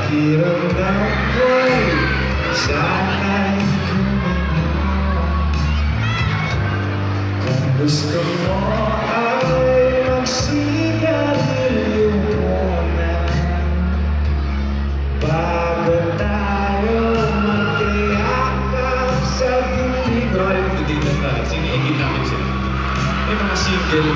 pakiramdam ko'y sana'y gumawa. Kung gusto mo ay magsigarilyo muna bago tayo magkayakap sa dilim. Maraming magdidita tayo. Sinigil namin sila. May mga single.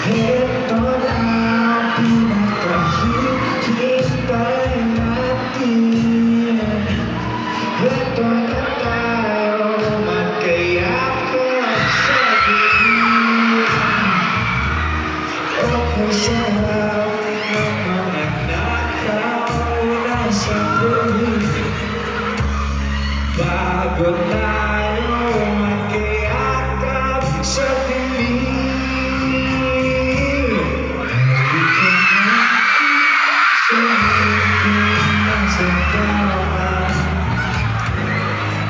Ito na ang pinakahihintay natin. Ito na tayo magkayakap sa dilim. Okay sa langit ng mga nakaw na sandali bago tayo magkayakap sa dilim.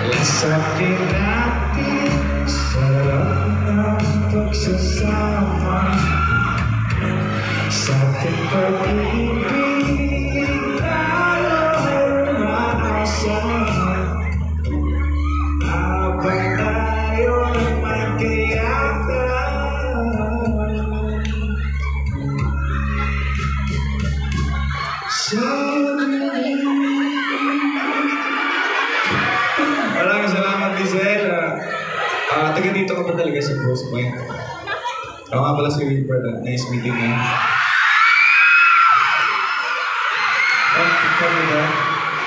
Lasapin natin, sarap ng pagsasama sa ating pag-ibig tayo'y maasama habang tayo'y magkayakap sa dilim. Maraming salamat, Lizelle. Taga dito ka pa talaga sa Grosse Pointe. Ako nga pala si Wilbert. Nice meeting na. Kami ba?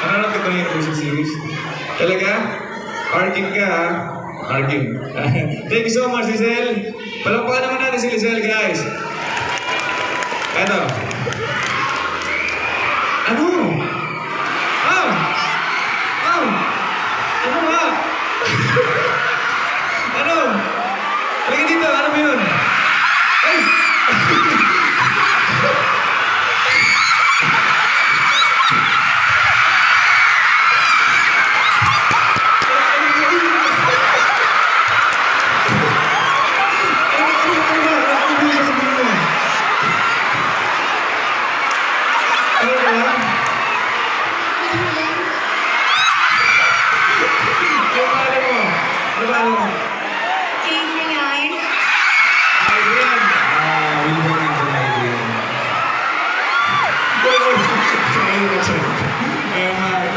Nanonood ka ba yung music series? Talaga? Arkin ka, ha? Arkin. Thank you so much, Lizelle. Palakpakan naman natin si Lizelle, guys. Eto. Ano? Ano ba? Ano? Halika dito, ano ba yun? Ay!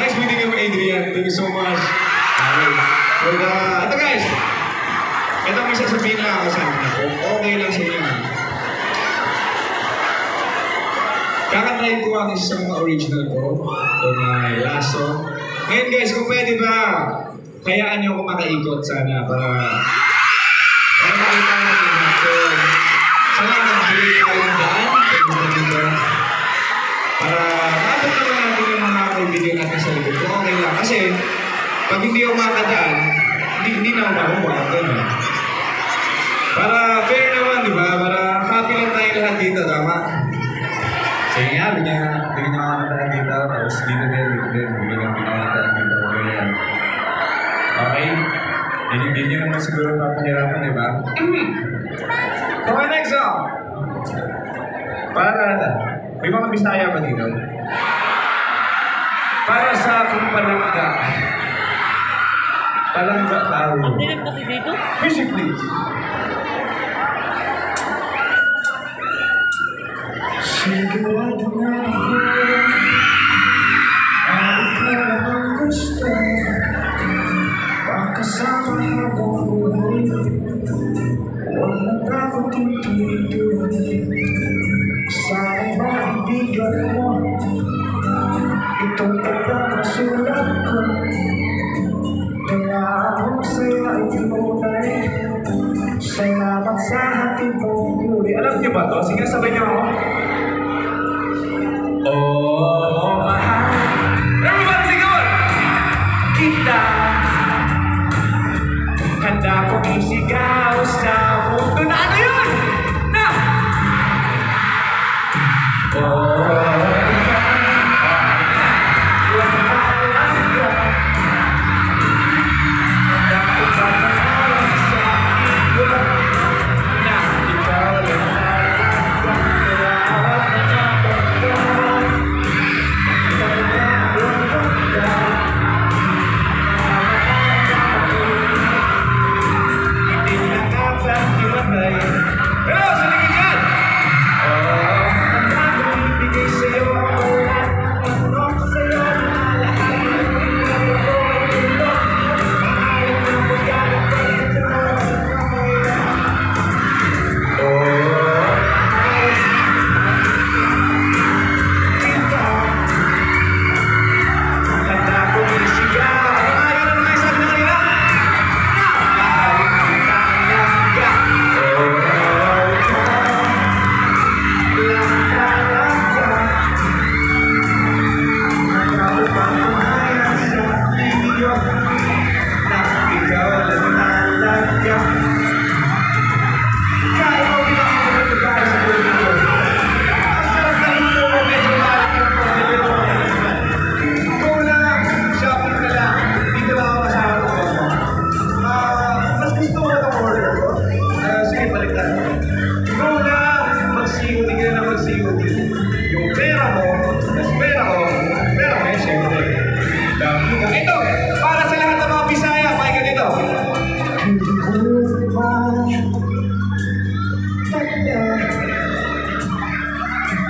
Nice meeting you, Adrian. Thank you so much. Ito guys, ito may sasabihin lang ako sa akin. Okay lang sa inyo. Kakatry ko ang isa sa mga original ko or my last song. Ngayon guys, kung pwede ba, hayaan niyo ako makaikot sana para makita natin natin. Sana mag-bili tayo ng daan. Para mabot naman natin yung mga kaibigan natin sa likod. Okay lang. Kasi pag hindi ako makadaan, hindi na ako makuha. Para fair naman, di ba? Para happy lang tayo lahat dito, tama? Sige nga, bigyan na makakataan dito. Tapos dito din, bigyan na makakataan dito. Okay? Hindi nyo naman siguro papahirapan, di ba? Okay, next song! Para may mga Bisaya ba dito? Para sa akong palangga. Palangga tao. Ang dilim kasi dito? Music please. Sigurado na ako ang ikaw ang gusto. Pagkasama habang buhay, huwag na takot tuloy-tuloy. Sa kaibigan mo, itong pagkakasulat ko. Kaya ako sa'yo ay tinulay. Salamat sa ating pagpuli. Alam niyo ba ito? Sige, sabay niyo ako. Oh, mahal. Everybody sing on! Kita handa kong isigaw sa mundo na ano yun? Na!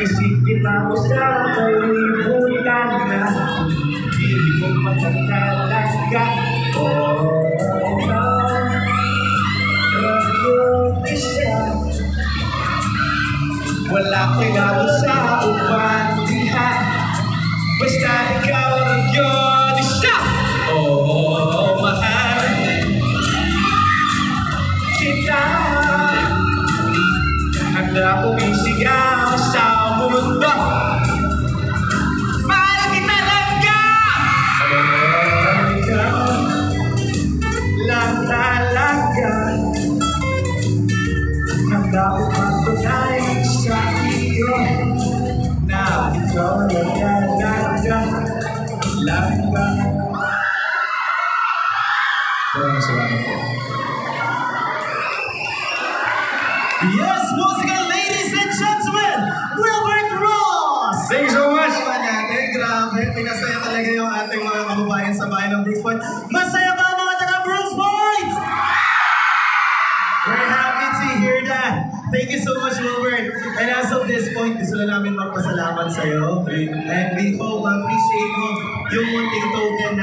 Isipin ako sa kalibutan na hindi ko magkakalaga. Oh, yung isa wala ko'y ako sa upantihan. Basta ikaw ang yun isa. Oh, mahal kita. Handa kong isigaw sa mundo. Mahal kita talaga. Ikaw lang talaga. Handa kong magtunay sa iyo na ikaw lang talaga. Talaga. Maraming salamat po. Yes, once again, ladies and gentlemen, Wilbert Ross! Thank you so much! Natin, grabe, pinasaya talaga yung ating mga kababayan sa bayan ng Brooks Point. Masaya ba ang mga taga Brooks Point? We're happy to hear that. Thank you so much, Wilbert. And as of this point, gusto na namin magpasalamat sa'yo. And we hope, appreciate mo yung munting token